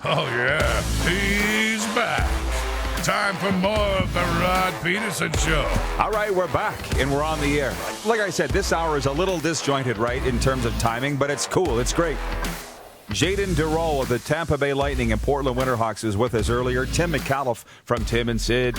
Oh, yeah, he's back. Time for more of the Rod Pedersen Show. All right, we're back, and we're on the air. Like I said, this hour is a little disjointed, right, in terms of timing, but it's cool. It's great. Jaden Dureau of the Tampa Bay Lightning and Portland Winterhawks is with us earlier. Tim McAuliffe from Tim and Sid.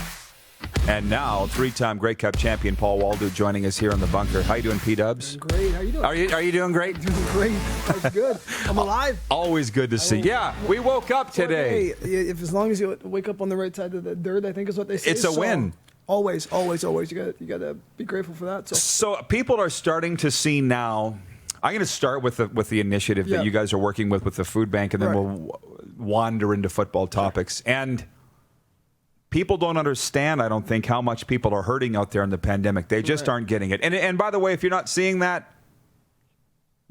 And now, three-time Grey Cup champion Paul Woldu joining us here on the bunker. How you doing, P-Dubs? Great. How you doing? Are you doing great? Doing great. That's good. I'm alive. Always good to see. Yeah, we woke up today. Hey, if as long as you wake up on the right side of the dirt, I think is what they say. It's a win. Always. You gotta be grateful for that. So people are starting to see now. I'm going to start with the initiative that you guys are working with the food bank, and then we'll wander into football topics. And people don't understand, I don't think, how much people are hurting out there in the pandemic. They just aren't getting it. And by the way, if you're not seeing that,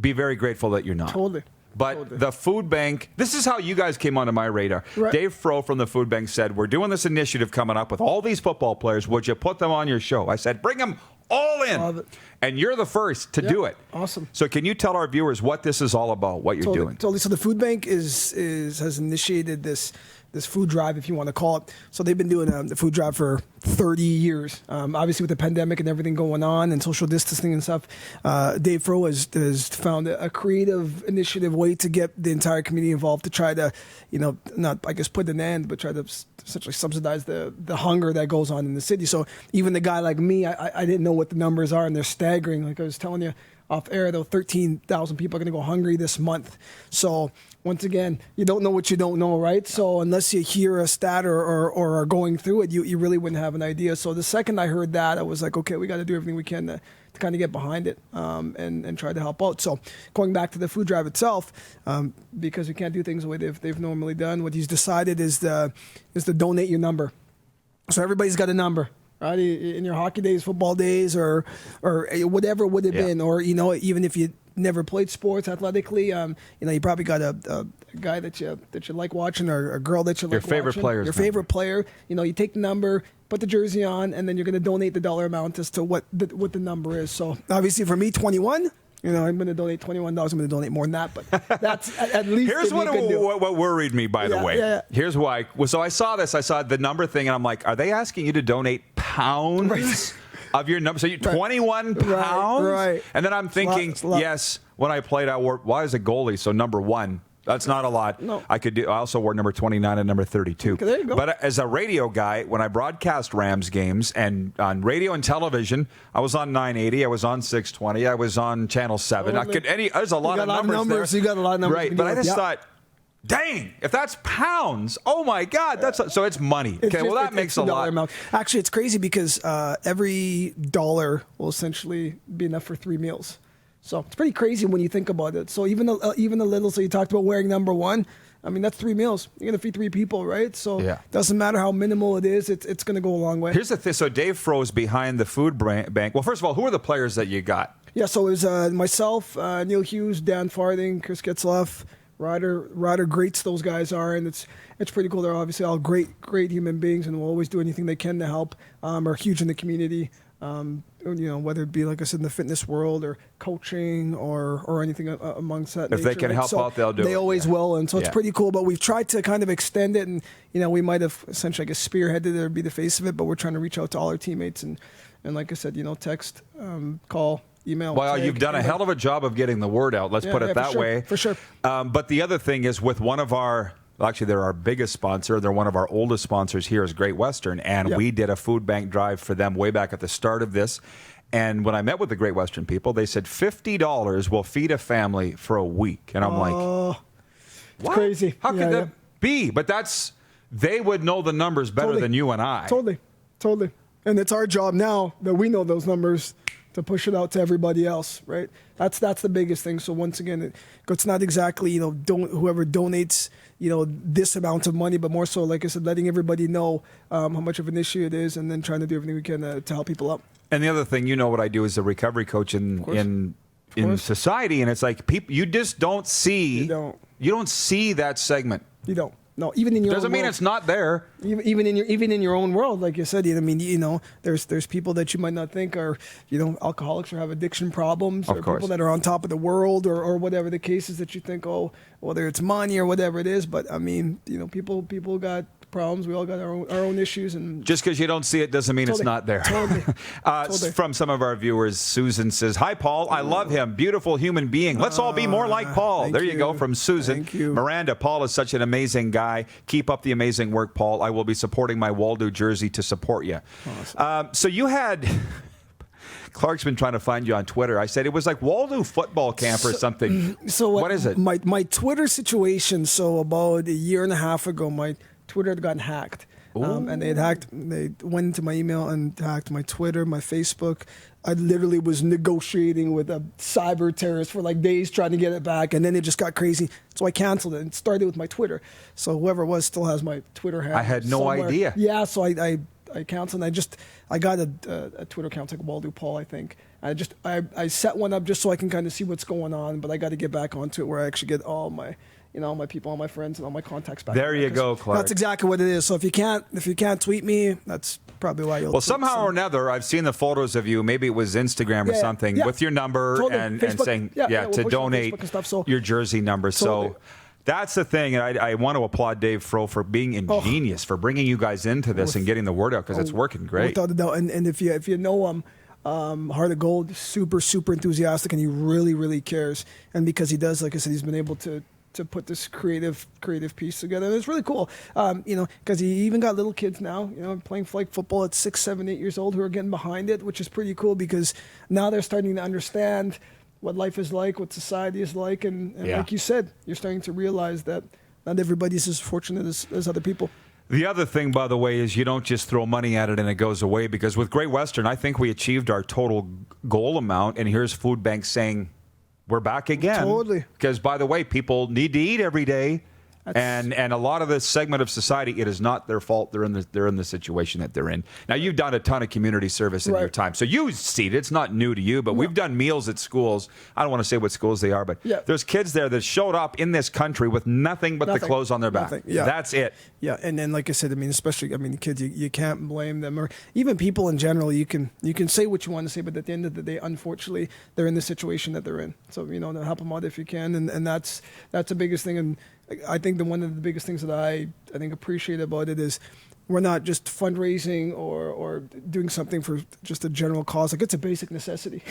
be very grateful that you're not. Totally. But the food bank, this is how you guys came onto my radar. Right. Dave Froh from the food bank said, we're doing this initiative coming up with all these football players. Would you put them on your show? I said, bring them all in. Love it. And you're the first to do it. Awesome. So can you tell our viewers what this is all about, what you're doing? Totally. So the food bank has initiated this food drive, if you want to call it. So they've been doing the food drive for 30 years. Obviously, with the pandemic and everything going on and social distancing and stuff, Dave Froh has found a creative initiative way to get the entire community involved to try to, not, I guess, put an end, but try to essentially subsidize the hunger that goes on in the city. So even the guy like me, I didn't know what the numbers are, and they're staggering. Like I was telling you off air, though, 13,000 people are going to go hungry this month. So once again, you don't know what you don't know, right? So unless you hear a stat or are going through it, you really wouldn't have an idea. So the second I heard that, I was like, okay, we got to do everything we can to kind of get behind it and try to help out. So going back to the food drive itself, because we can't do things the way they've normally done, what he's decided is to donate your number. So everybody's got a number. Right, in your hockey days, football days, or whatever it would have been, or even if you never played sports athletically, you probably got a guy that you like watching, or a girl that you like watching. Your favorite player. You take the number, put the jersey on, and then you're going to donate the dollar amount as to what the number is. So obviously for me, 21. I'm going to donate $21. I'm going to donate more than that, but that's at least. Here's what worried me, by the way. Yeah. Here's why. So I saw this. I saw the number thing, and I'm like, are they asking you to donate pounds of your number? So you 21 pounds? Right. And then I'm thinking, yes, when I played, I wore, why is a goalie? So number 1. That's not a lot. No. I also wore number 29 and number 32. Okay, there you go. But as a radio guy, when I broadcast Rams games and on radio and television, I was on 980, I was on 620, I was on Channel 7. There's a lot of numbers there. You got a lot of numbers. Right, but I just thought, dang, if that's pounds, oh my God, so it's money. Okay, that makes a lot. Amount. Actually, it's crazy because every dollar will essentially be enough for 3 meals. So it's pretty crazy when you think about it. So even a little, so you talked about wearing number 1. I mean, that's 3 meals. You're going to feed 3 people, right? So it doesn't matter how minimal it is. It's going to go a long way. Here's the thing. So Dave Froh is behind the food bank. Well, first of all, who are the players that you got? Yeah, so it was myself, Neil Hughes, Dan Farthing, Chris Getzlaff, Ryder greats those guys are, and it's pretty cool. They're obviously all great human beings and will always do anything they can to help. Are huge in the community. Whether it be, like I said, in the fitness world or coaching or anything amongst that. If they can help out, they'll do it. They always will, and so it's pretty cool. But we've tried to kind of extend it, and we might have essentially, I guess, spearheaded it or be the face of it. But we're trying to reach out to all our teammates and like I said, text, call, email. Well, you've done a hell of a job of getting the word out. Let's put it that way. For sure. But the other thing is with one of our. Actually, they're our biggest sponsor. They're one of our oldest sponsors here is Great Western, and we did a food bank drive for them way back at the start of this. And when I met with the Great Western people, they said $50 will feed a family for a week. And I'm like, what? Crazy. How could that be? But they would know the numbers better than you and I. Totally. And it's our job now that we know those numbers to push it out to everybody else, right? That's the biggest thing. So once again, it's not exactly whoever donates this amount of money, but more so, like I said, letting everybody know how much of an issue it is, and then trying to do everything we can to help people out. And the other thing, what I do as a recovery coach in society, and it's like people, you just don't see. You don't see that segment. You don't. No, even in your doesn't own mean world, it's not there. even in your own world, like you said. I mean, there's people that you might not think are, alcoholics or have addiction problems, or people that are on top of the world, or whatever the case is that you think, oh, whether it's money or whatever it is. But I mean, people got problems. We all got our own issues, and just because you don't see it doesn't mean it's not there. Totally. From some of our viewers, Susan says, "Hi, Paul. I love him. Beautiful human being. Let's all be more like Paul." There you go, from Susan. Thank you. Miranda, Paul is such an amazing guy. Keep up the amazing work, Paul. I will be supporting my Woldu jersey to support you. Awesome. So you had. Clark's been trying to find you on Twitter. I said it was like Woldu football camp or something. So what is it? My Twitter situation. So about a year and a half ago, my Twitter had gotten hacked. And they went into my email and hacked my Twitter, my Facebook. I literally was negotiating with a cyber terrorist for like days trying to get it back, and then it just got crazy. So I canceled it and started with my Twitter. So whoever it was still has my Twitter handle. I had no idea. Yeah, so I canceled. And I got a Twitter account like Woldu Paul, I think. I set one up just so I can kind of see what's going on, but I got to get back onto it where I actually get all my my people, all my friends, and all my contacts back. There you go, Clark. That's exactly what it is. So if you can't tweet me, that's probably why you'll. Well, somehow or another, I've seen the photos of you. Maybe it was Instagram or something with your number and saying to donate your jersey number. Totally. So that's the thing. And I want to applaud Dave Fro for being ingenious, for bringing you guys into this and getting the word out, because it's working great. Without a doubt. And if you know him. Heart of Gold, super, super enthusiastic, and he really, really cares. And because he does, like I said, he's been able to put this creative piece together. And it's really cool, because he even got little kids now, playing flag football at 6, 7, 8 years old who are getting behind it, which is pretty cool because now they're starting to understand what life is like, what society is like. And like you said, you're starting to realize that not everybody's as fortunate as other people. The other thing, by the way, is you don't just throw money at it and it goes away, because with Great Western, I think we achieved our total goal amount, and here's Food Bank saying we're back again. Totally. Because, by the way, people need to eat every day. And a lot of this segment of society, it is not their fault. They're in the situation that they're in. Now, you've done a ton of community service in your time, so you see it. It's not new to you, but we've done meals at schools. I don't want to say what schools they are, but there's kids there that showed up in this country with nothing but the clothes on their back. Yeah. That's it. Yeah, and then like I said, especially the kids, you can't blame them, or even people in general. You can say what you want to say, but at the end of the day, unfortunately, they're in the situation that they're in. So to help them out if you can, and that's the biggest thing. And I think one of the biggest things that I think appreciate about it is we're not just fundraising or doing something for just a general cause. Like, it's a basic necessity.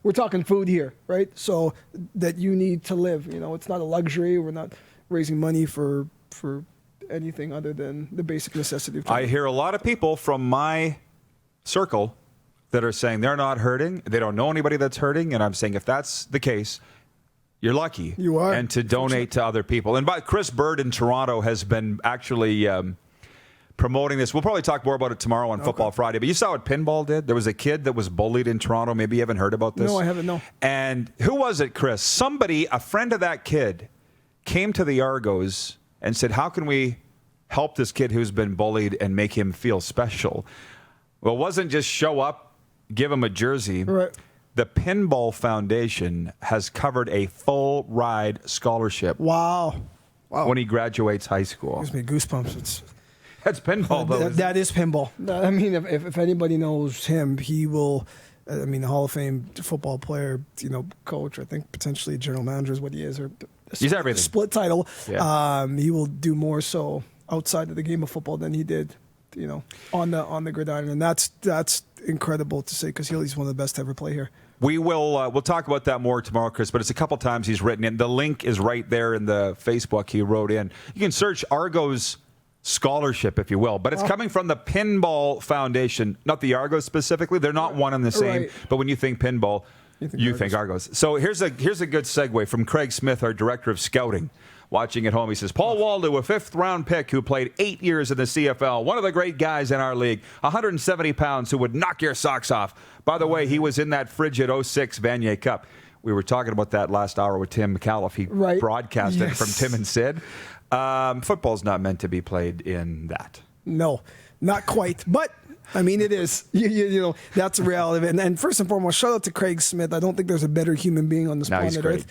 We're talking food here, right? So that you need to live. It's not a luxury. We're not raising money for anything other than the basic necessity of I hear a lot of people from my circle that are saying they're not hurting. They don't know anybody that's hurting. And I'm saying if that's the case, you're lucky. You are. And to donate to other people. And Chris Bird in Toronto has been actually promoting this. We'll probably talk more about it tomorrow on Football Friday. But you saw what pinball did? There was a kid that was bullied in Toronto. Maybe you haven't heard about this. No, I haven't, no. And who was it, Chris? Somebody, a friend of that kid, came to the Argos and said, how can we help this kid who's been bullied and make him feel special? Well, it wasn't just show up, give him a jersey. Right. The Pinball Foundation has covered a full ride scholarship. Wow. When he graduates high school. Gives me goosebumps. That's pinball, though. That is pinball. I mean, if anybody knows him, he will. A Hall of Fame football player, coach. I think potentially general manager is what he is, or he's everything. Split title. Yeah. He will do more so outside of the game of football than he did, on the gridiron, and that's incredible to say because he's one of the best to ever play here. We will we'll talk about that more tomorrow, Chris, but it's a couple times he's written in. The link is right there in the Facebook he wrote in. You can search Argos scholarship, if you will, but it's coming from the Pinball Foundation, not the Argos specifically. They're not one and the same, but when you think pinball, you think Argos. So here's a good segue from Craig Smith, our director of scouting. Watching at home, he says, Paul Woldu, a fifth-round pick who played 8 years in the CFL, one of the great guys in our league, 170 pounds, who would knock your socks off. By the way, he was in that frigid 06 Vanier Cup. We were talking about that last hour with Tim McAuliffe. He broadcasted it from Tim and Sid. Football's not meant to be played in that. No, not quite. But, it is. That's a reality. And first and foremost, shout out to Craig Smith. I don't think there's a better human being on this planet Earth.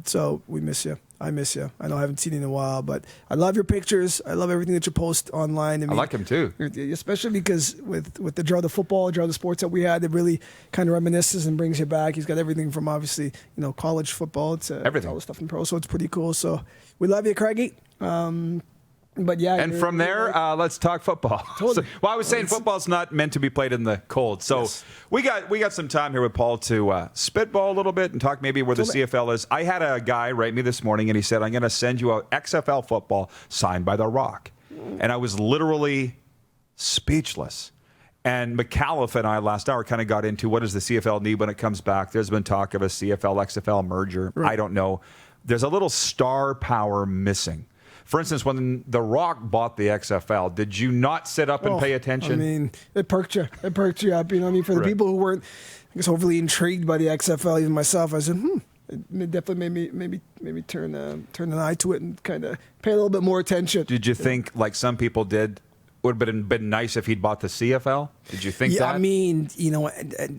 So we miss you. I miss you. I know I haven't seen you in a while, but I love your pictures. I love everything that you post online. I like him too. Especially because with the draw the football, draw the sports that we had, it really kind of reminisces and brings you back. He's got everything from obviously, college football to everything, all the stuff in pro. So it's pretty cool. So we love you, Craigie. But yeah, and from there, let's talk football. Totally. I was saying football's not meant to be played in the cold. So yes. we got some time here with Paul to spitball a little bit and talk maybe where the CFL is. I had a guy write me this morning and he said, I'm going to send you a XFL football signed by The Rock. And I was literally speechless. And McAuliffe and I last hour kind of got into what does the CFL need when it comes back. There's been talk of a CFL XFL merger. Right. I don't know. There's a little star power missing. For instance, when The Rock bought the XFL, did you not sit up and pay attention? I mean, it perked you. It perked you up. You know what I mean? For the people who weren't, I guess, overly intrigued by the XFL, even myself, I said, it definitely made me turn an eye to it and kind of pay a little bit more attention. Did you think, like some people did, would have been nice if he'd bought the CFL? Did you think that? Yeah, I mean,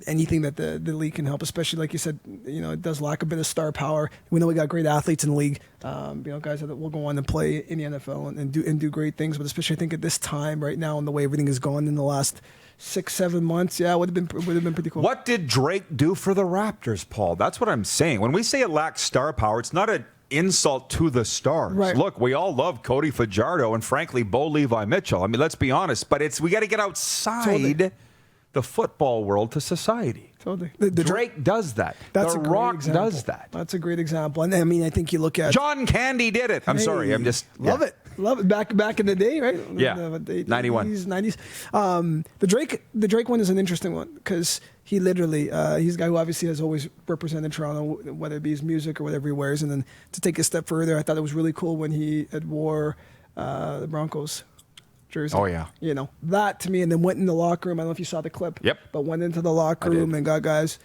anything that the league can help, especially like you said, it does lack a bit of star power. We know we got great athletes in the league, guys that will go on and play in the NFL and do great things. But especially I think at this time right now and the way everything has gone in the last 6-7 months, it would have been pretty cool. What did Drake do for the Raptors, Paul? That's what I'm saying. When we say it lacks star power, it's not an insult to the stars. Right. Look, we all love Cody Fajardo and frankly Bo Levi Mitchell. I mean, let's be honest, but we got to get outside the football world to society. Totally. Drake does that. That's The a great Rock example. does that. That's a great example. And I mean, I think you look at John Candy did it. I'm sorry. I'm just love it. Back in the day, right? Yeah. The 91. 90s. The Drake one is an interesting one because he literally he's a guy who obviously has always represented Toronto, whether it be his music or whatever he wears. And then to take a step further, I thought it was really cool when he had wore the Broncos jersey. Oh, yeah. That to me, and then went in the locker room. I don't know if you saw the clip. Yep. But went into the locker room and got guys.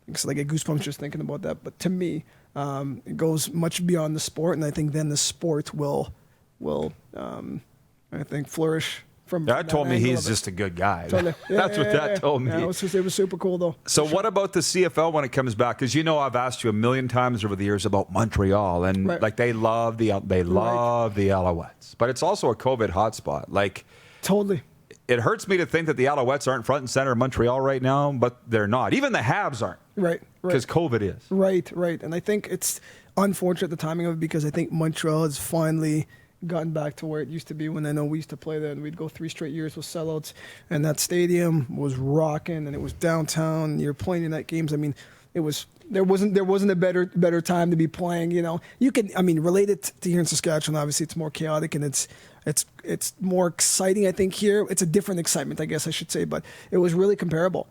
I get goosebumps just thinking about that. But to me, it goes much beyond the sport, and I think then the sport will I think flourish. That told me he's just a good guy. Totally. That's what that told me. Yeah, it was super cool, though. So what about the CFL when it comes back? Because I've asked you a million times over the years about Montreal, and they love the Alouettes, but it's also a COVID hotspot. Totally. It hurts me to think that the Alouettes aren't front and center in Montreal right now, but they're not. Even the Habs aren't. Right. Because COVID is. Right. And I think it's unfortunate the timing of it because I think Montreal has finally gotten back to where it used to be when I know we used to play there and we'd go 3 straight years with sellouts and that stadium was rocking and it was downtown and you're playing in that games. I mean, there wasn't a better time to be playing, You can relate it to here in Saskatchewan, obviously it's more chaotic and it's more exciting, I think here. It's a different excitement, I guess I should say, but it was really comparable.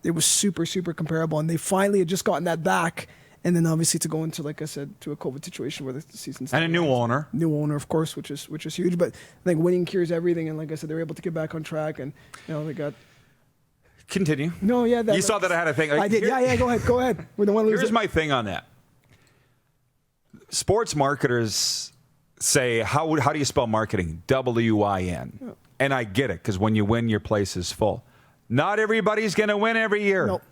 It was super, super comparable and they finally had just gotten that back. And then obviously to go into, like I said, to a COVID situation where the season's and a new owner, of course, which is huge. But I think winning cures everything, and like I said, they were able to get back on track, and they got. Continue. No, yeah, you saw that I had a thing. I did. Yeah. Go ahead. We don't want to lose. Here's my thing on that. Sports marketers say, how do you spell marketing? WIN. Yeah. And I get it because when you win, your place is full. Not everybody's going to win every year. Nope.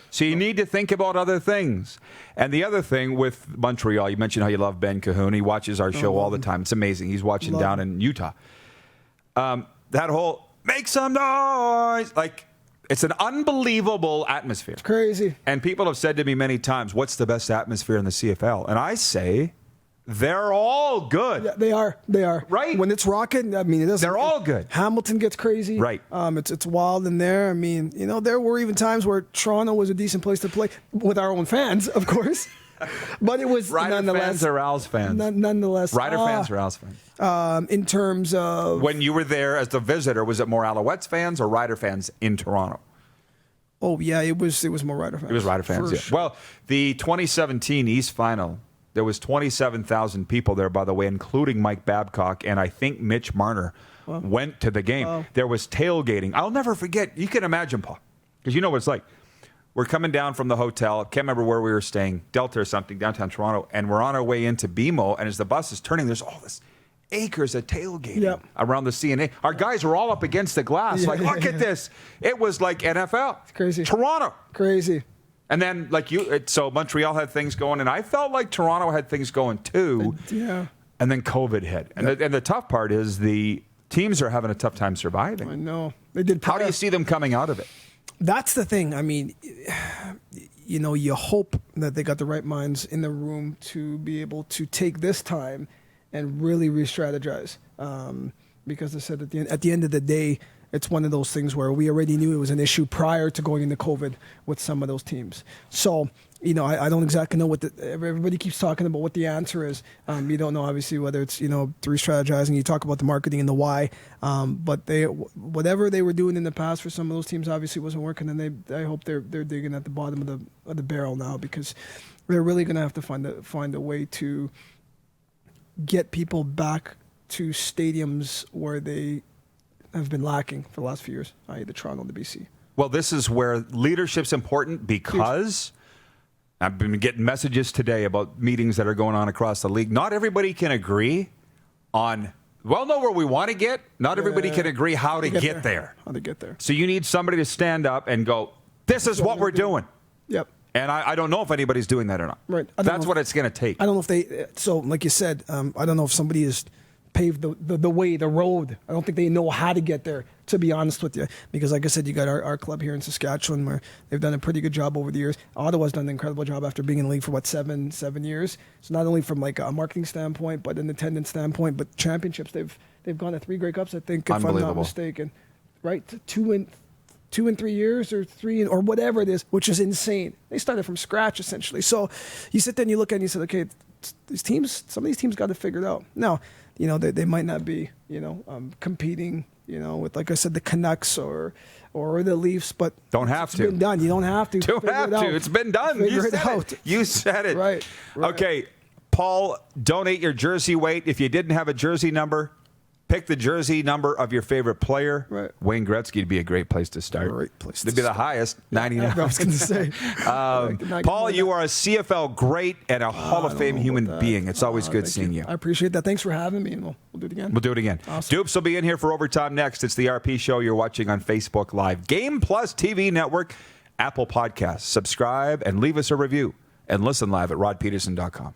So you need to think about other things. And the other thing with Montreal, you mentioned how you love Ben Cahoon. He watches our show all the time. It's amazing. He's watching down in Utah. That whole, make some noise. It's an unbelievable atmosphere. It's crazy. And people have said to me many times, what's the best atmosphere in the CFL? And I say, they're all good. Yeah, they are. Right? When it's rocking, it doesn't. They're all good. Hamilton gets crazy. Right. It's wild in there. There were even times where Toronto was a decent place to play with our own fans, of course. But it was Rider nonetheless. fans or Owls fans? Nonetheless. Rider fans or Owls fans? In terms of. When you were there as the visitor, was it more Alouettes fans or Rider fans in Toronto? Oh, yeah, it was more Rider fans. It was Rider fans, yeah. Sure. Well, the 2017 East Final, there was 27,000 people there, by the way, including Mike Babcock, and I think Mitch Marner went to the game. Wow. There was tailgating. I'll never forget. You can imagine, Paul, because you know what it's like. We're coming down from the hotel. Can't remember where we were staying, Delta or something, downtown Toronto, and we're on our way into BMO, and as the bus is turning, there's all this acres of tailgating around the CNA. Our guys were all up against the glass. Look at this. It was like NFL. It's crazy. Toronto. Crazy. And then, so Montreal had things going, and I felt like Toronto had things going too. Yeah. And then COVID hit. And, the tough part is the teams are having a tough time surviving. I know. They did. How do you see them coming out of it? That's the thing. I mean, you hope that they got the right minds in the room to be able to take this time and really re-strategize. Because I said at the end of the day, it's one of those things where we already knew it was an issue prior to going into COVID with some of those teams. So, I don't exactly know everybody keeps talking about what the answer is. You don't know, obviously, whether it's, through strategizing. You talk about the marketing and the why. But whatever they were doing in the past for some of those teams obviously wasn't working. And I hope they're digging at the bottom of the barrel now, because they're really going to have to find a way to get people back to stadiums where they have been lacking for the last few years, i.e. the Toronto and the BC. Well, this is where leadership's important, because I've been getting messages today about meetings that are going on across the league. Not everybody can agree on, know where we want to get. Not everybody can agree how to get there. How to get there. So you need somebody to stand up and go, this is what we're doing. Yep. And I don't know if anybody's doing that or not. Right. That's what it's going to take. I don't know if they, so like you said, I don't know if somebody has paved the way, the road. I don't think they know how to get there, to be honest with you. Because like I said, you got our club here in Saskatchewan where they've done a pretty good job over the years. Ottawa's done an incredible job after being in the league for, seven years. So not only from like a marketing standpoint, but an attendance standpoint, but championships, they've gone to 3 Grey Cups, I think, if I'm not mistaken. Right? 2 in 3 years, or 3, or whatever it is, which is insane. They started from scratch, essentially. So you sit there and you look at it and you said, okay, some of these teams got to figure it out. Now, they might not be, competing, with, like I said, the Canucks or the Leafs, but don't have to. It's been done. You don't have to. Don't have to. It's been done. Figure it out. You said it. Right. Okay, Paul, donate your jersey weight. If you didn't have a jersey number, pick the jersey number of your favorite player. Right. Wayne Gretzky would be a great place to start. Great place to It'd be the highest, 99. I was going to say. Paul, you are a CFL great and a Hall of Fame human being. It's always good seeing you. I appreciate that. Thanks for having me, and we'll do it again. We'll do it again. Awesome. Dupes will be in here for overtime next. It's the RP Show you're watching on Facebook Live, Game Plus TV Network, Apple Podcasts. Subscribe and leave us a review. And listen live at rodpedersen.com.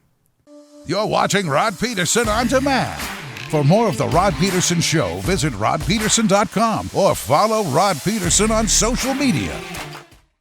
You're watching Rod Pedersen On Demand. For more of The Rod Pedersen Show, visit rodpedersen.com or follow Rod Pedersen on social media.